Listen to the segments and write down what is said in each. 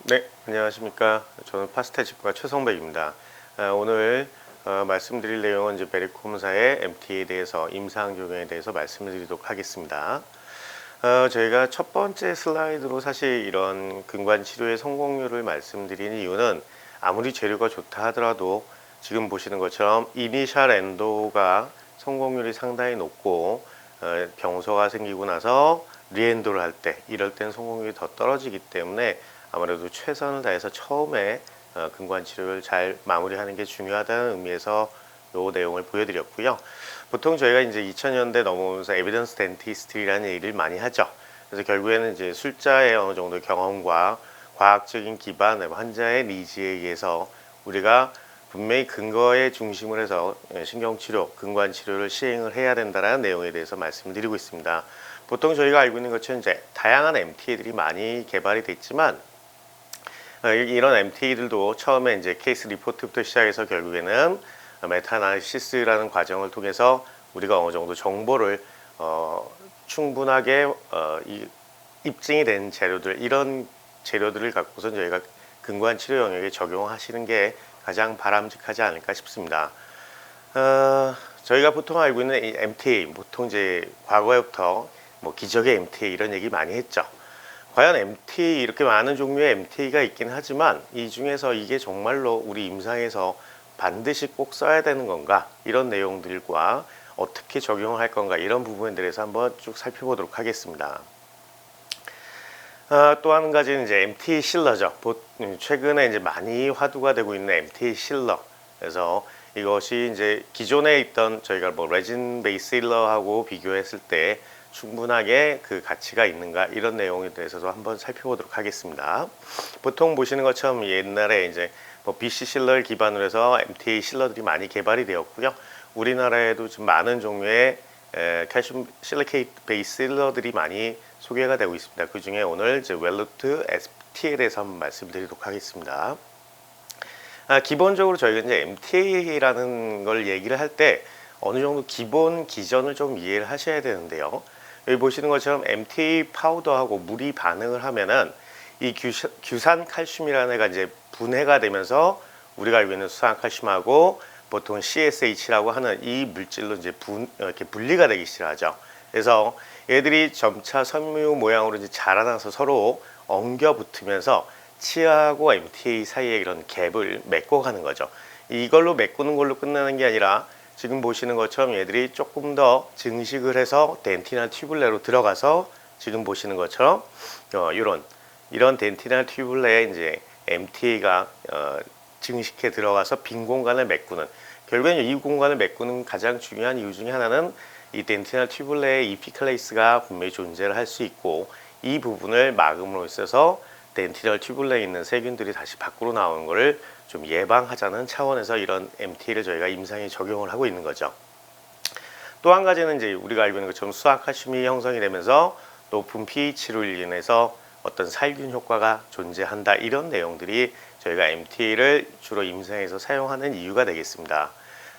네, 안녕하십니까. 저는 파스텔집과 최성백입니다. 오늘 말씀드릴 내용은 이제 베리콤사의 MT에 대해서 임상 적용에 대해서 말씀드리도록 하겠습니다. 저희가 첫 번째 슬라이드로 사실 이런 근관 치료의 성공률을 말씀드리는 이유는 아무리 재료가 좋다 하더라도 지금 보시는 것처럼 이니셜 엔도가 성공률이 상당히 높고 병소가 생기고 나서 리엔도를 할 때 이럴 땐 성공률이 더 떨어지기 때문에 아무래도 최선을 다해서 처음에 근관 치료를 잘 마무리하는 게 중요하다는 의미에서 이 내용을 보여드렸고요. 보통 저희가 이제 2000년대 넘어오면서 에비던스 덴티스트라는 얘기를 많이 하죠. 그래서 결국에는 이제 숫자의 어느 정도 경험과 과학적인 기반, 환자의 니즈에 의해서 우리가 분명히 근거에 중심을 해서 신경치료, 근관치료를 시행을 해야 된다는 내용에 대해서 말씀드리고 있습니다. 보통 저희가 알고 있는 것처럼 이제 다양한 MTA들이 많이 개발이 됐지만 이런 MTA들도 처음에 이제 케이스 리포트부터 시작해서 결국에는 메타아나리시스라는 과정을 통해서 우리가 어느 정도 정보를 충분하게 입증이 된 재료들, 이런 재료들을 갖고서 저희가 근관 치료 영역에 적용하시는 게 가장 바람직하지 않을까 싶습니다. 저희가 보통 알고 있는 이 MTA, 보통 이제 과거에부터 뭐 기적의 MTA 이런 얘기 많이 했죠. 과연 MTA, 이렇게 많은 종류의 MTA가 있긴 하지만 이 중에서 이게 정말로 우리 임상에서 반드시 꼭 써야 되는 건가, 이런 내용들과 어떻게 적용할 건가, 이런 부분에 대해서 한번 쭉 살펴보도록 하겠습니다. 또 한 가지는 이제 MTA 실러죠. 최근에 이제 많이 화두가 되고 있는 MTA 실러. 그래서 이것이 이제 기존에 있던 저희가 뭐 레진 베이스 실러하고 비교했을 때 충분하게 그 가치가 있는가, 이런 내용에 대해서도 한번 살펴보도록 하겠습니다. 보통 보시는 것처럼 옛날에 이제 뭐 BC 실러를 기반으로 해서 MTA 실러들이 많이 개발이 되었고요. 우리나라에도 지금 많은 종류의 칼슘 실리케이트 베이스 실러들이 많이 소개가 되고 있습니다. 그 중에 오늘 이제 웰루트 ST에 대해서 한번 말씀드리도록 하겠습니다. 기본적으로 저희가 이제 MTA라는 걸 얘기를 할 때 어느 정도 기본 기전을 좀 이해를 하셔야 되는데요. 여기 보시는 것처럼 MTA 파우더하고 물이 반응을 하면은 이 규산 칼슘이라는 애가 이제 분해가 되면서 우리가 알고 있는 수산 칼슘하고 보통 CSH라고 하는 이 물질로 이제 이렇게 분리가 되기 시작하죠. 그래서 얘들이 점차 섬유 모양으로 이제 자라나서 서로 엉겨 붙으면서 치아하고 MTA 사이에 이런 갭을 메꿔가는 거죠. 이걸로 메꾸는 걸로 끝나는 게 아니라 지금 보시는 것처럼 얘들이 조금 더 증식을 해서 덴티나 튜블레로 들어가서 지금 보시는 것처럼 이런 덴티나 튜블레에 이제 MTA가 증식해 들어가서 빈 공간을 메꾸는, 결국엔 이 공간을 메꾸는 가장 중요한 이유 중에 하나는 이 덴티나 튜블레의 이피클레이스가 분명히 존재를 할 수 있고, 이 부분을 막음으로 있어서 덴티널 튜블레에 있는 세균들이 다시 밖으로 나오는 것을 좀 예방하자는 차원에서 이런 MTA를 저희가 임상에 적용을 하고 있는 거죠. 또 한 가지는 이제 우리가 알고 있는 것처럼 수학칼슘이 형성이 되면서 높은 pH로 인해서 어떤 살균 효과가 존재한다, 이런 내용들이 저희가 MTA를 주로 임상에서 사용하는 이유가 되겠습니다.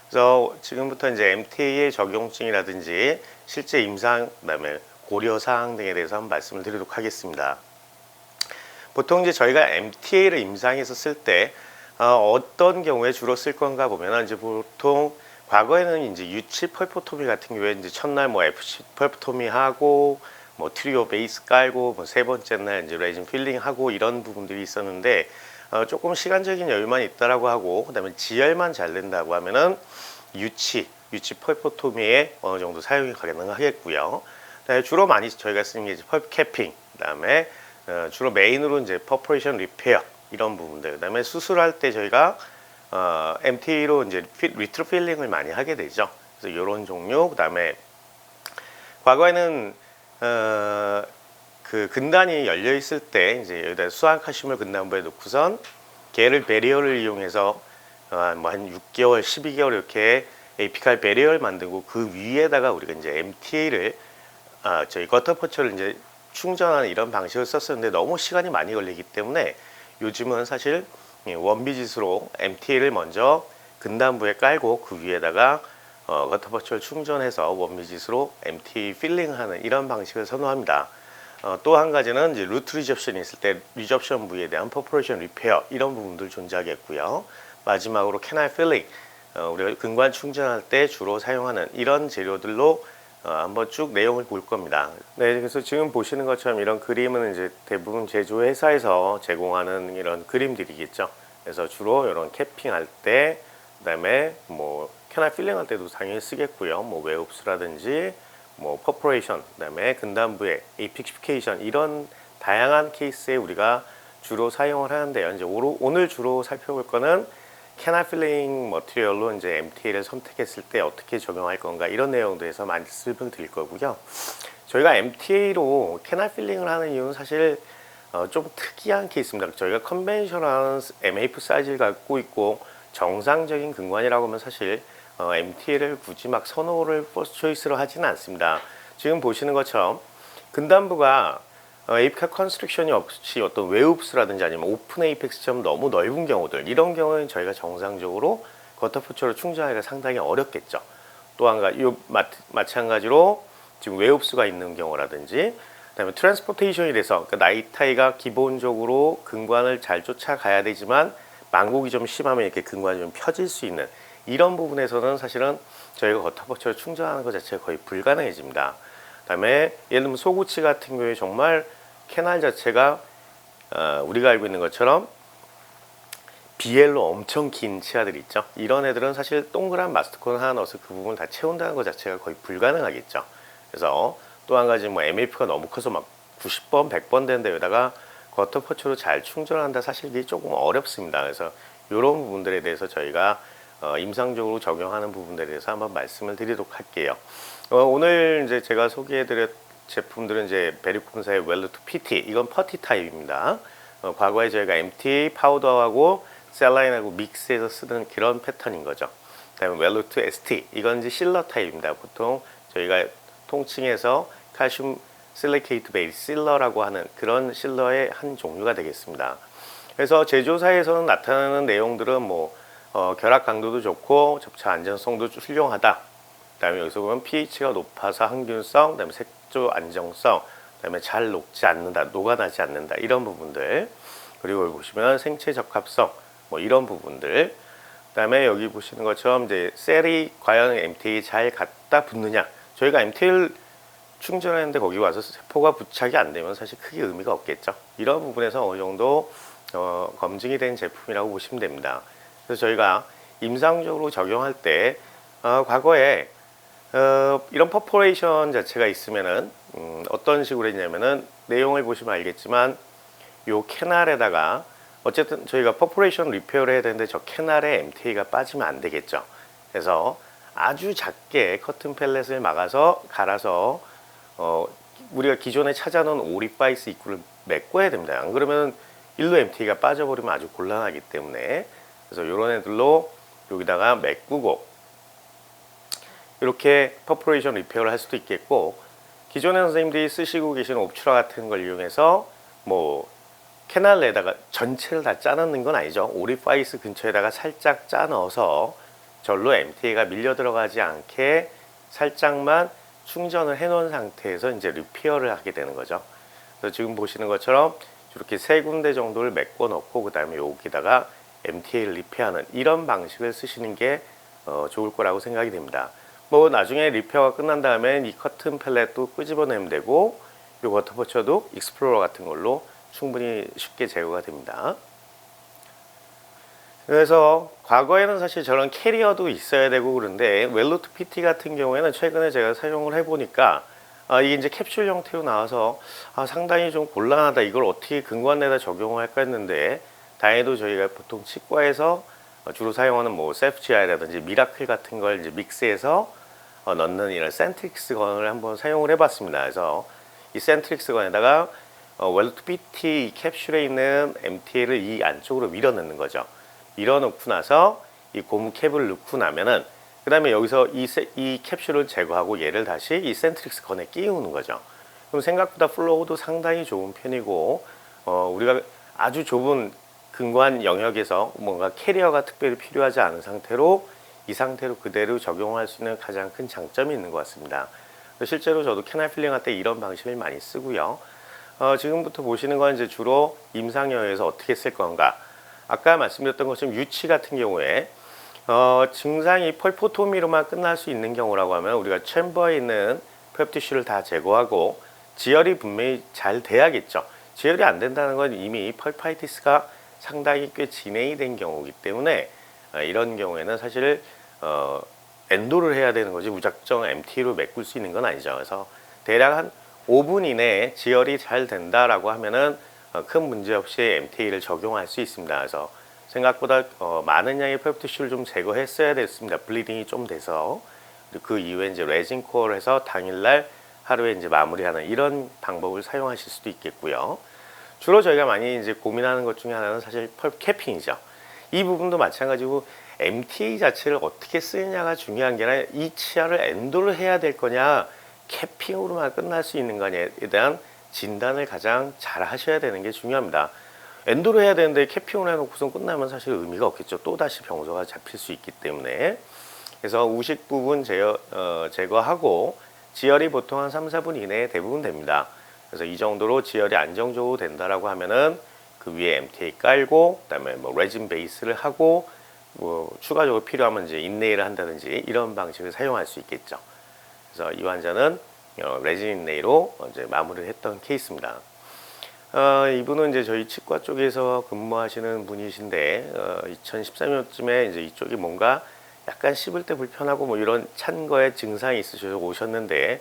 그래서 지금부터 이제 MTA의 적용증이라든지 실제 임상, 그다음에 고려 사항 등에 대해서 한번 말씀을 드리도록 하겠습니다. 보통 이제 저희가 MTA를 임상에서 쓸 때 어떤 경우에 주로 쓸 건가 보면 이제 보통 과거에는 이제 유치 펄포토미 같은 경우에 이제 첫날 뭐 FC 펄포토미 하고 뭐 트리오 베이스 깔고 뭐 세 번째 날 이제 레진 필링 하고 이런 부분들이 있었는데 조금 시간적인 여유만 있다라고 하고 그다음에 지혈만 잘 된다고 하면은 유치 펄포토미에 어느 정도 사용이 가능하겠고요. 주로 많이 저희가 쓰는 게 이제 펄 캐핑, 그다음에 주로 메인으로 이제 퍼포레이션 리페어 이런 부분들, 그다음에 수술할 때 저희가 MTA로 이제 리트로 필링을 많이 하게 되죠. 그래서 이런 종류, 그다음에 과거에는 그 근단이 열려 있을 때 이제 여기다 수환칼슘을 근단부에 놓고선 걔를 베리어를 이용해서 뭐 한 6개월, 12개월 이렇게 에피칼 베리어를 만들고 그 위에다가 우리가 이제 MTA를 저희 거터퍼처를 이제 충전하는 이런 방식을 썼었는데 너무 시간이 많이 걸리기 때문에 요즘은 사실 원비짓으로 MTA를 먼저 근단부에 깔고 그 위에다가 거터퍼처를 충전해서 원비짓으로 MTA 필링하는 이런 방식을 선호합니다. 또 한 가지는 이제 루트 리접션이 있을 때 리접션 부위에 대한 퍼포레이션 리페어 이런 부분들 존재하겠고요. 마지막으로 캐날 필링, 우리가 근관 충전할 때 주로 사용하는 이런 재료들로 한번 쭉 내용을 볼 겁니다. 네, 그래서 지금 보시는 것처럼 이런 그림은 이제 대부분 제조회사에서 제공하는 이런 그림들이겠죠. 그래서 주로 이런 캐핑할 때, 그다음에 뭐 캐날 필링 할 때도 당연히 쓰겠고요. 뭐 웨옵스라든지 뭐 퍼포레이션, 그다음에 근단부의 에이픽시피케이션 이런 다양한 케이스에 우리가 주로 사용을 하는데요. 이제 오늘 주로 살펴볼 거는 캐날 필링 머티리얼로 이제 MTA를 선택했을 때 어떻게 적용할 건가 이런 내용들에서 말씀을 드릴 거고요. 저희가 MTA로 캐날 필링을 하는 이유는 사실 좀 특이한 케이스입니다. 저희가 컨벤셔널한 MAF 사이즈를 갖고 있고 정상적인 근관이라고 하면 사실 MTA를 굳이 막 선호를 퍼스트 초이스로 하지는 않습니다. 지금 보시는 것처럼 근단부가 에이펙 컨스트럭션이 없이 어떤 웨옵스라든지 아니면 오픈 에이펙스처럼 너무 넓은 경우들 이런 경우는 저희가 정상적으로 거터포처로 충전하기가 상당히 어렵겠죠. 또 한 가지 마찬가지로 지금 웨옵스가 있는 경우라든지 그다음에 트랜스포테이션이 돼서 그러니까 나이 타이가 기본적으로 근관을 잘 쫓아가야 되지만 만곡이 좀 심하면 이렇게 근관이 좀 펴질 수 있는 이런 부분에서는 사실은 저희가 거터포처로 충전하는 것 자체가 거의 불가능해집니다. 그다음에 예를 들면 소구치 같은 경우에 정말 캐날 자체가 우리가 알고 있는 것처럼 BL로 엄청 긴 치아들 있죠. 이런 애들은 사실 동그란 마스터콘 하나 넣어서 그 부분을 다 채운다는 것 자체가 거의 불가능하겠죠. 그래서 또 한 가지 뭐 MF가 너무 커서 막 90번, 100번 되는 데에다가 거터포처로 잘 충전한다 사실 이게 조금 어렵습니다. 그래서 이런 부분들에 대해서 저희가 임상적으로 적용하는 부분들에 대해서 한번 말씀을 드리도록 할게요. 오늘 이제 제가 소개해드릴 제품들은 이제 베리콤사의 웰루트 PT, 이건 퍼티 타입입니다. 과거에 저희가 MT 파우더하고 셀라인하고 믹스해서 쓰던 그런 패턴인 거죠. 그다음에 웰루트 ST, 이건 이제 실러 타입입니다. 보통 저희가 통칭해서 칼슘 실리케이트 베이스 실러라고 하는 그런 실러의 한 종류가 되겠습니다. 그래서 제조사에서는 나타나는 내용들은 뭐 결합 강도도 좋고 접착 안전성도 훌륭하다. 그다음에 여기서 보면 pH가 높아서 항균성, 그다음에 색조 안정성, 그다음에 잘 녹지 않는다, 녹아나지 않는다 이런 부분들. 그리고 여기 보시면 생체 적합성, 뭐 이런 부분들. 그다음에 여기 보시는 것처럼 이제 셀이 과연 MTA 잘 갖다 붙느냐. 저희가 MTA를 충전하는데 거기 와서 세포가 부착이 안 되면 사실 크게 의미가 없겠죠. 이런 부분에서 어느 정도 검증이 된 제품이라고 보시면 됩니다. 그래서 저희가 임상적으로 적용할 때 과거에 이런 퍼포레이션 자체가 있으면은 어떤 식으로 했냐면은 내용을 보시면 알겠지만 요 캐날에다가 어쨌든 저희가 퍼포레이션 리페어를 해야 되는데 저 캐날에 MTA가 빠지면 안 되겠죠. 그래서 아주 작게 커튼 펠렛을 막아서 갈아서 우리가 기존에 찾아놓은 오리파이스 입구를 메꿔야 됩니다. 안 그러면 일로 MTA가 빠져버리면 아주 곤란하기 때문에 그래서 이런 애들로 여기다가 메꾸고 이렇게 퍼포레이션 리페어를 할 수도 있겠고 기존의 선생님들이 쓰시고 계시는 옵추라 같은 걸 이용해서 뭐 캐날에다가 전체를 다 짜 넣는 건 아니죠. 오리파이스 근처에다가 살짝 짜 넣어서 절로 MTA가 밀려 들어가지 않게 살짝만 충전을 해 놓은 상태에서 이제 리페어를 하게 되는 거죠. 그래서 지금 보시는 것처럼 이렇게 세 군데 정도를 메꿔 넣고 그 다음에 여기다가 MTA를 리페어하는 이런 방식을 쓰시는 게 좋을 거라고 생각이 됩니다. 뭐 나중에 리페어가 끝난 다음에 이 커튼 펠렛도 끄집어내면 되고 이 워터포처도 익스플로러 같은 걸로 충분히 쉽게 제거가 됩니다. 그래서 과거에는 사실 저런 캐리어도 있어야 되고 그런데 웰루트 PT 같은 경우에는 최근에 제가 사용을 해보니까 이게 이제 캡슐 형태로 나와서 상당히 좀 곤란하다. 이걸 어떻게 근관에다 적용을 할까 했는데 다행히도 저희가 보통 치과에서 주로 사용하는 뭐 셀프GI라든지 미라클 같은 걸 이제 믹스해서 넣는 이런 센트릭스 건을 한번 사용을 해봤습니다. 그래서 이 센트릭스 건에다가 웰루트 PT 캡슐에 있는 MTA를 이 안쪽으로 밀어 넣는 거죠. 밀어 넣고 나서 이 고무 캡을 넣고 나면은 그 다음에 여기서 이 캡슐을 제거하고 얘를 다시 이 센트릭스 건에 끼우는 거죠. 그럼 생각보다 플로우도 상당히 좋은 편이고 우리가 아주 좁은 근관 영역에서 뭔가 캐리어가 특별히 필요하지 않은 상태로 이 상태로 그대로 적용할 수 있는 가장 큰 장점이 있는 것 같습니다. 실제로 저도 캐날 필링 할 때 이런 방식을 많이 쓰고요. 지금부터 보시는 건 이제 주로 임상영역에서 어떻게 쓸 건가. 아까 말씀드렸던 것처럼 유치 같은 경우에 증상이 펄포토미로만 끝날 수 있는 경우라고 하면 우리가 챔버에 있는 펠 티슈를 다 제거하고 지혈이 분명히 잘 돼야겠죠. 지혈이 안 된다는 건 이미 펄파이티스가 상당히 꽤 진행이 된 경우이기 때문에 이런 경우에는 사실 엔도를 해야 되는 거지 무작정 MT로 메꿀 수 있는 건 아니죠. 그래서 대략 한 5분 이내에 지혈이 잘 된다라고 하면은 큰 문제 없이 MTA를 적용할 수 있습니다. 그래서 생각보다 많은 양의 펠 티슈를 좀 제거했어야 됐습니다. 블리딩이 좀 돼서. 그 이후에 이제 레진 코어를 해서 당일날 하루에 이제 마무리하는 이런 방법을 사용하실 수도 있겠고요. 주로 저희가 많이 이제 고민하는 것 중에 하나는 사실 펄 캐핑이죠. 이 부분도 마찬가지고 MTA 자체를 어떻게 쓰느냐가 중요한 게 아니라 이 치아를 엔도를 해야 될 거냐 캐핑으로만 끝날 수 있는 거냐에 대한 진단을 가장 잘 하셔야 되는 게 중요합니다. 엔도를 해야 되는데 캐핑을 해놓고선 끝나면 사실 의미가 없겠죠. 또다시 병소가 잡힐 수 있기 때문에. 그래서 우식 부분 제거하고 지혈이 보통 한 3, 4분 이내에 대부분 됩니다. 그래서 이 정도로 지혈이 안정적으로 된다라고 하면은 그 위에 MTA 깔고 그다음에 뭐 레진 베이스를 하고 뭐 추가적으로 필요하면 이제 인네일을 한다든지 이런 방식을 사용할 수 있겠죠. 그래서 이 환자는 레진 인네일로 이제 마무리를 했던 케이스입니다. 이분은 이제 저희 치과 쪽에서 근무하시는 분이신데 2013년쯤에 이제 이쪽이 뭔가 약간 씹을 때 불편하고 뭐 이런 찬 거에 증상이 있으셔서 오셨는데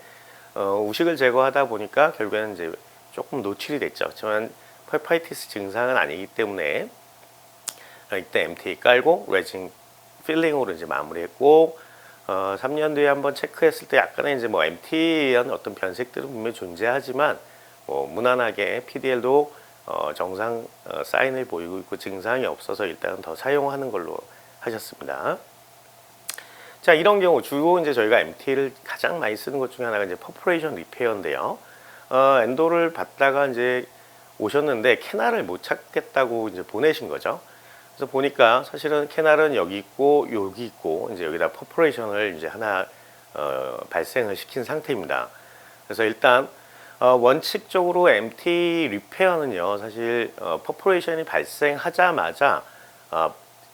우식을 제거하다 보니까 결국에는 이제 조금 노출이 됐죠. 하지만 펄파이티스 증상은 아니기 때문에 이때 MTA 깔고 레진 필링으로 이제 마무리했고 3년 뒤에 한번 체크했을 때 약간의 이제 뭐 MT에 대한 어떤 변색들은 분명히 존재하지만 뭐 무난하게 PDL도 정상 사인을 보이고 있고 증상이 없어서 일단은 더 사용하는 걸로 하셨습니다. 자, 이런 경우 주로 이제 저희가 MT를 가장 많이 쓰는 것 중에 하나가 이제 퍼포레이션 리페어인데요. 엔도를 받다가 이제 오셨는데 캐날을 못 찾겠다고 이제 보내신 거죠. 그래서 보니까 사실은 캐날은 여기 있고 여기 있고 이제 여기다 퍼포레이션을 이제 하나 발생을 시킨 상태입니다. 그래서 일단 원칙적으로 MT 리페어는요 사실 퍼포레이션이 발생하자마자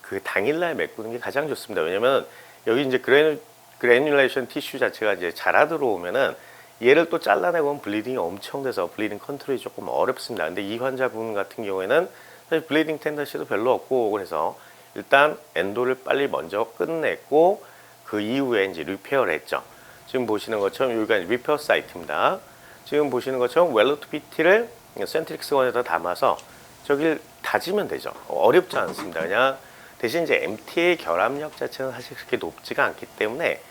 그 당일날 메꾸는 게 가장 좋습니다. 왜냐면 여기 이제 그래듈레이션 티슈 자체가 이제 자라 들어오면은 얘를 또 잘라내고 블리딩이 엄청 돼서 블리딩 컨트롤이 조금 어렵습니다. 근데 이 환자분 같은 경우에는 사실 블리딩 텐던시도 별로 없고 그래서 일단 엔도를 빨리 먼저 끝냈고 그 이후에 이제 리페어를 했죠. 지금 보시는 것처럼 여기가 리페어 사이트입니다. 지금 보시는 것처럼 웰로트 PT를 센트릭스 원에다 담아서 저길 다지면 되죠. 어렵지 않습니다. 그냥 대신 이제 MT의 결합력 자체는 사실 그렇게 높지가 않기 때문에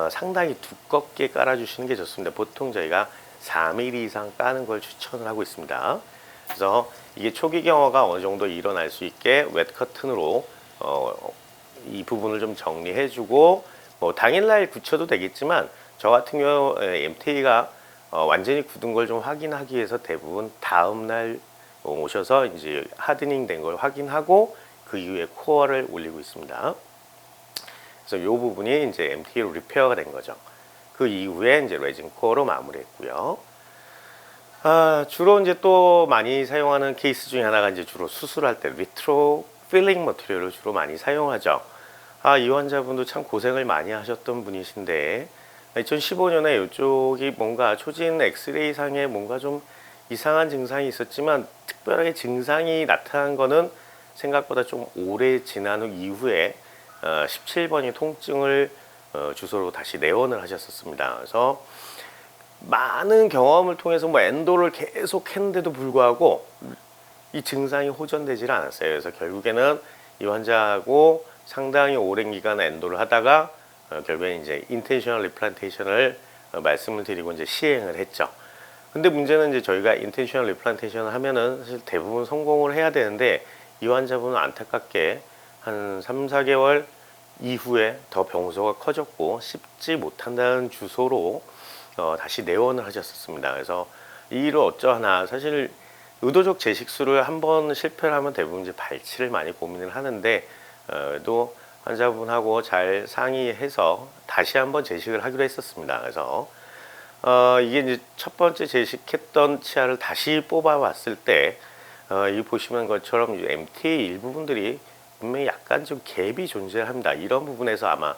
상당히 두껍게 깔아주시는 게 좋습니다. 보통 저희가 4mm 이상 까는 걸 추천을 하고 있습니다. 그래서 이게 초기 경화가 어느 정도 일어날 수 있게 웻 커튼으로 이 부분을 좀 정리해주고 뭐 당일날 굳혀도 되겠지만 저 같은 경우 MT가 완전히 굳은 걸 좀 확인하기 위해서 대부분 다음날 오셔서 이제 하드닝 된 걸 확인하고 그 이후에 코어를 올리고 있습니다. 그래서 이 부분이 이제 MT로 리페어가 된 거죠. 그 이후에 이제 레진 코어로 마무리했고요. 주로 이제 또 많이 사용하는 케이스 중에 하나가 이제 주로 수술할 때 리트로 필링 머티리얼을 주로 많이 사용하죠. 이 환자분도 참 고생을 많이 하셨던 분이신데 2015년에 이쪽이 뭔가 초진 엑스레이 상에 뭔가 좀 이상한 증상이 있었지만 특별하게 증상이 나타난 거는 생각보다 좀 오래 지난 후 이후에 17번이 통증을 주소로 다시 내원을 하셨었습니다. 그래서 많은 경험을 통해서 뭐 엔도를 계속 했는데도 불구하고 이 증상이 호전되질 않았어요. 그래서 결국에는 이 환자하고 상당히 오랜 기간 엔도를 하다가 결국에 이제 인텐셔널 리플란테이션을 말씀을 드리고 이제 시행을 했죠. 근데 문제는 이제 저희가 인텐셔널 리플란테이션을 하면은 사실 대부분 성공을 해야 되는데 이 환자분은 안타깝게 한 3, 4개월 이후에 더 병소가 커졌고 씹지 못한다는 주소로 다시 내원을 하셨었습니다. 그래서 이 일을 어쩌나 사실 의도적 재식술을 한번 실패를 하면 대부분 이제 발치를 많이 고민을 하는데 또 환자분하고 잘 상의해서 다시 한번 재식을 하기로 했었습니다. 그래서 이게 이제 첫 번째 제식했던 치아를 다시 뽑아봤을 때, 이 보시면 것처럼 MTA 일부분들이 분명히 약간 좀 갭이 존재합니다. 이런 부분에서 아마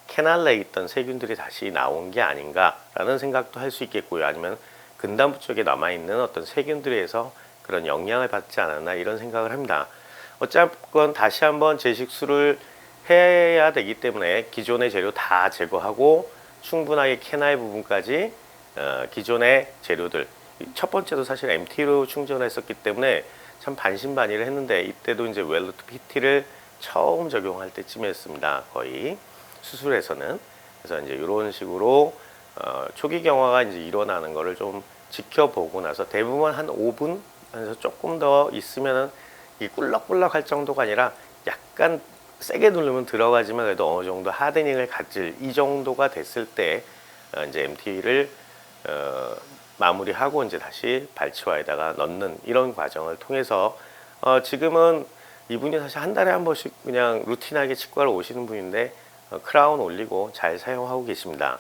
캐날레에 있던 세균들이 다시 나온 게 아닌가라는 생각도 할 수 있겠고요. 아니면 근단부 쪽에 남아있는 어떤 세균들에서 그런 영향을 받지 않았나 이런 생각을 합니다. 어쨌건 다시 한번 제식술을 해야 되기 때문에 기존의 재료 다 제거하고 충분하게 캐날 부분까지 기존의 재료들, 첫 번째도 사실 MT로 충전했었기 때문에 참 반신반의를 했는데, 이때도 이제 웰루트 PT를 처음 적용할 때쯤이었습니다. 거의 수술에서는. 그래서 이제 이런 식으로 초기 경화가 이제 일어나는 거를 좀 지켜보고 나서 대부분 한 5분 에서 조금 더 있으면은 이 꿀럭꿀럭 할 정도가 아니라 약간 세게 누르면 들어가지만 그래도 어느 정도 하드닝을 가질 이 정도가 됐을 때 이제 MT를 마무리하고 이제 다시 발치와에다가 넣는 이런 과정을 통해서 지금은 이분이 사실 한 달에 한 번씩 그냥 루틴하게 치과를 오시는 분인데 크라운 올리고 잘 사용하고 계십니다.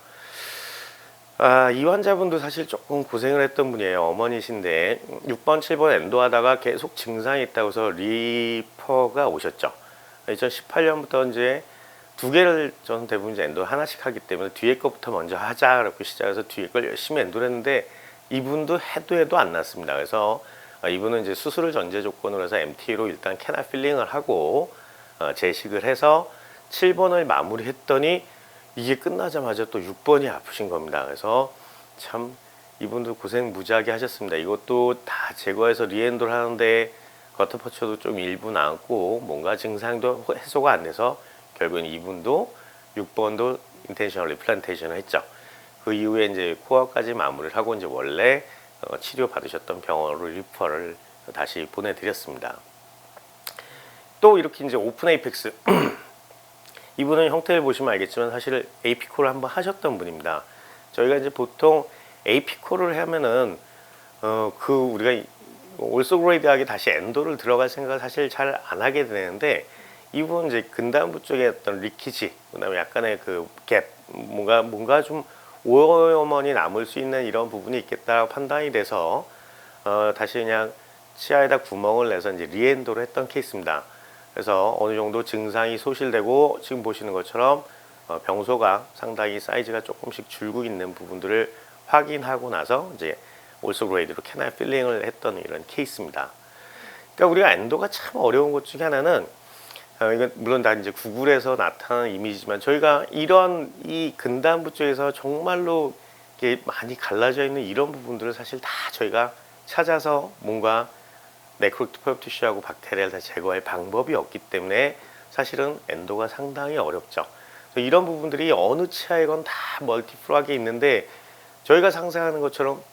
이 환자분도 사실 조금 고생을 했던 분이에요. 어머니신데 6번, 7번 엔도하다가 계속 증상이 있다고 해서 리퍼가 오셨죠. 2018년부터 이제 두 개를 저는 대부분 이제 엔도 하나씩 하기 때문에 뒤에 것부터 먼저 하자라고 시작해서 뒤에 걸 열심히 엔도를 했는데 이분도 해도 안 났습니다. 그래서 이분은 이제 수술을 전제 조건으로 해서 MT로 일단 캐나 필링을 하고 제식을 해서 7번을 마무리했더니 이게 끝나자마자 또 6번이 아프신 겁니다. 그래서 참 이분도 고생 무지하게 하셨습니다. 이것도 다 제거해서 리엔도를 하는데 거터퍼쳐도 좀 일부 남고 뭔가 증상도 해소가 안 돼서 결국엔 이분도 6번도 인텐셔널 리플란테이션을 했죠. 그 이후에 이제 코어까지 마무리를 하고 이제 원래 치료 받으셨던 병원으로 리퍼를 다시 보내드렸습니다. 또 이렇게 이제 오픈 에이펙스 이분은 형태를 보시면 알겠지만 사실 AP코를 한번 하셨던 분입니다. 저희가 이제 보통 AP코를 하면은 우리가 올소그레이드하게 다시 엔도를 들어갈 생각을 사실 잘 안 하게 되는데, 이분 이제 근단부 쪽에 어떤 리키지, 그다음에 약간의 그 갭, 뭔가 좀 오염원이 남을 수 있는 이런 부분이 있겠다고 판단이 돼서 다시 그냥 치아에다 구멍을 내서 이제 리엔도를 했던 케이스입니다. 그래서 어느 정도 증상이 소실되고 지금 보시는 것처럼 병소가 상당히 사이즈가 조금씩 줄고 있는 부분들을 확인하고 나서 이제 올소그레이드로 캐날 필링을 했던 이런 케이스입니다. 그러니까 우리가 엔도가 참 어려운 것 중에 하나는 이건 물론 다 이제 구글에서 나타나는 이미지지만 저희가 이런 이 근단부 쪽에서 정말로 이게 많이 갈라져 있는 이런 부분들을 사실 다 저희가 찾아서 뭔가 네크로틱 포엽 티슈하고 박테리아를 다 제거할 방법이 없기 때문에 사실은 엔도가 상당히 어렵죠. 이런 부분들이 어느 치아이건 다 멀티플하게 있는데 저희가 상상하는 것처럼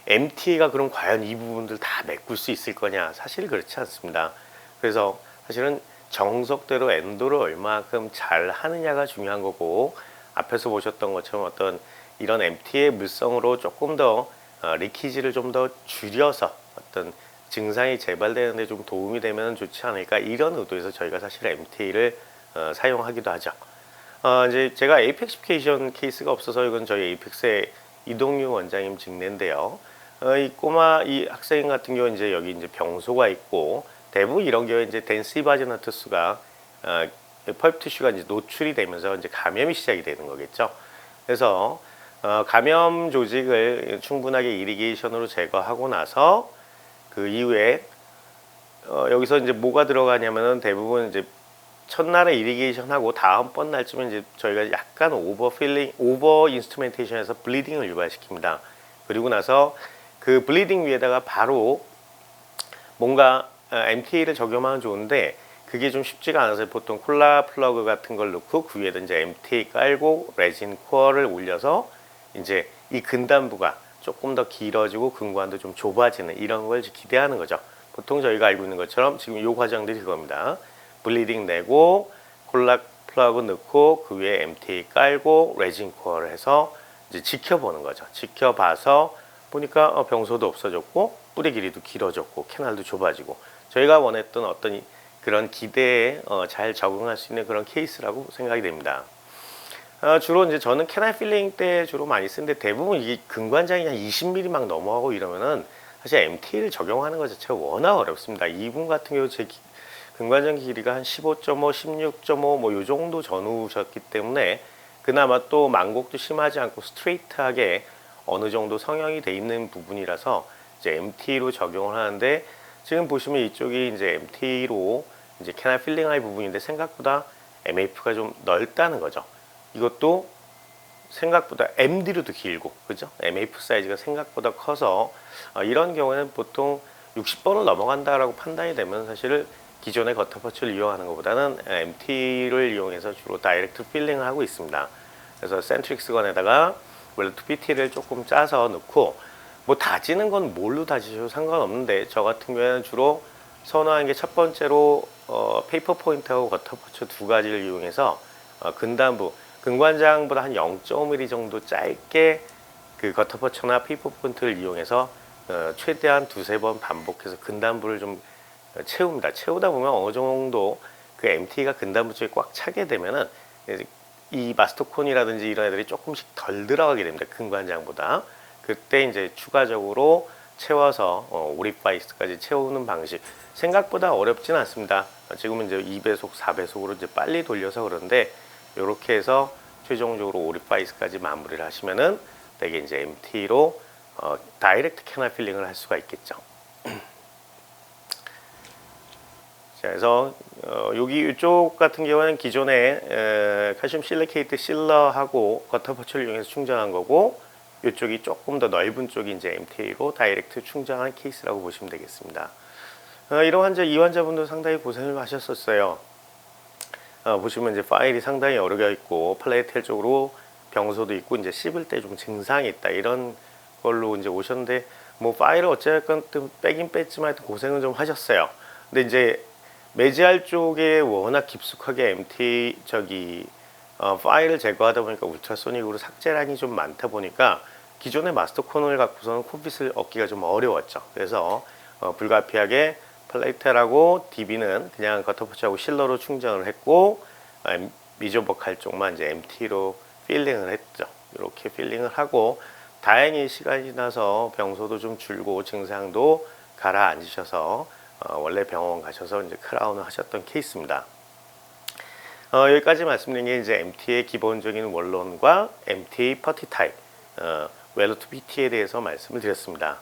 MTA가 그럼 과연 이 부분들 다 메꿀 수 있을 거냐? 사실 그렇지 않습니다. 그래서 사실은 정석대로 엔도를 얼마큼 잘 하느냐가 중요한 거고, 앞에서 보셨던 것처럼 어떤 이런 MT의 물성으로 조금 더 리키지를 좀 더 줄여서 어떤 증상이 재발되는데 좀 도움이 되면 좋지 않을까, 이런 의도에서 저희가 사실 MTA를 사용하기도 하죠. 이제 제가 에이펙시피케이션 케이스가 없어서 이건 저희 에이펙스의 이동유 원장님 직내인데요. 이 학생 같은 경우 이제 여기 이제 병소가 있고 대부분 이런 경우에 이제 덴시바지너투스가 펄프 티슈가 이제 노출이 되면서 이제 감염이 시작이 되는 거겠죠. 그래서 감염 조직을 충분하게 이리게이션으로 제거하고 나서 그 이후에 여기서 이제 뭐가 들어가냐면은 대부분 이제 첫날에 이리게이션 하고 다음번 날쯤에 이제 저희가 약간 오버 인스트루멘테이션에서 블리딩을 유발시킵니다. 그리고 나서 그 블리딩 위에다가 바로 뭔가 MTA를 적용하면 좋은데 그게 좀 쉽지가 않아서 보통 콜라 플러그 같은 걸 넣고 그 위에다 이제 MTA 깔고 레진 코어를 올려서 이제 이 근단부가 조금 더 길어지고 근관도 좀 좁아지는 이런 걸 기대하는 거죠. 보통 저희가 알고 있는 것처럼 지금 이 과정들이 그겁니다. 블리딩 내고 콜라 플러그 넣고 그 위에 MTA 깔고 레진 코어를 해서 이제 지켜보는 거죠. 지켜봐서 보니까 병소도 없어졌고 뿌리 길이도 길어졌고 캐날도 좁아지고 저희가 원했던 어떤 그런 기대에 잘 적응할 수 있는 그런 케이스라고 생각이 됩니다. 주로 이제 저는 캐날 필링 때 주로 많이 쓰는데 대부분 이게 근관장이 한 20mm 막 넘어가고 이러면은 사실 MT를 적용하는 것 자체가 워낙 어렵습니다. 이분 같은 경우 제 근관장 길이가 한 15.5, 16.5 뭐 요 정도 전후셨기 때문에 그나마 또 만곡도 심하지 않고 스트레이트하게 어느 정도 성형이 돼 있는 부분이라서 이제 MT로 적용을 하는데 지금 보시면 이쪽이 이제 MT로 이제 캐날 필링할 부분인데 생각보다 MF가 좀 넓다는 거죠. 이것도 생각보다 MD로도 길고, 그죠? MF 사이즈가 생각보다 커서 이런 경우에는 보통 60번을 넘어간다라고 판단이 되면 사실 기존의 거터퍼치를 이용하는 것보다는 MT를 이용해서 주로 다이렉트 필링을 하고 있습니다. 그래서 센트릭스건에다가 웰트 PT를 조금 짜서 넣고 뭐 다지는 건 뭘로 다지셔도 상관없는데 저 같은 경우에는 주로 선호하는 게 첫 번째로 페이퍼 포인트하고 거터퍼치 두 가지를 이용해서 근단부 근관장보다 한 0.5mm 정도 짧게 그 거터퍼처나 페이퍼 포인트를 이용해서 최대한 두세 번 반복해서 근단부를 좀 채웁니다. 채우다 보면 어느 정도 그 MT가 근단부 쪽에 꽉 차게 되면은 이 마스터콘이라든지 이런 애들이 조금씩 덜 들어가게 됩니다. 근관장보다. 그때 이제 추가적으로 채워서 오립 바이스까지 채우는 방식. 생각보다 어렵진 않습니다. 지금은 이제 2배속, 4배속으로 이제 빨리 돌려서 그런데 이렇게 해서 최종적으로 오립 바이스까지 마무리를 하시면은 되게 이제 MT로 다이렉트 캐날 필링을 할 수가 있겠죠. 자, 그래서 여기 이쪽 같은 경우는 기존에 칼슘 실리케이트 실러하고 거터퍼치를 이용해서 충전한 거고 이쪽이 조금 더 넓은 쪽이 이제 MTA로 다이렉트 충전한 케이스라고 보시면 되겠습니다. 이런 환자, 이 환자분도 상당히 고생을 하셨었어요. 보시면 이제 파일이 상당히 어려져 있고 플레이텔 쪽으로 병소도 있고 이제 씹을 때 좀 증상이 있다 이런 걸로 이제 오셨는데 뭐 파일을 어찌됐건 빼긴 뺐지만 고생은 좀 하셨어요. 근데 이제 매지알 쪽에 워낙 깊숙하게 MT 파일을 제거하다 보니까 울트라소닉으로 삭제량이 좀 많다 보니까 기존의 마스터콘을 갖고서는 콤핏을 얻기가 좀 어려웠죠. 그래서 불가피하게 플레이텔하고 DB는 그냥 거터퍼치하고 실러로 충전을 했고 미저버칼 쪽만 이제 MT로 필링을 했죠. 이렇게 필링을 하고 다행히 시간이 지나서 병소도 좀 줄고 증상도 가라앉으셔서 원래 병원 가셔서 이제 크라운을 하셨던 케이스입니다. 여기까지 말씀드린 게 이제 MT의 기본적인 원론과 MTA 퍼티 타입, 웰로투 PT에 대해서 말씀을 드렸습니다.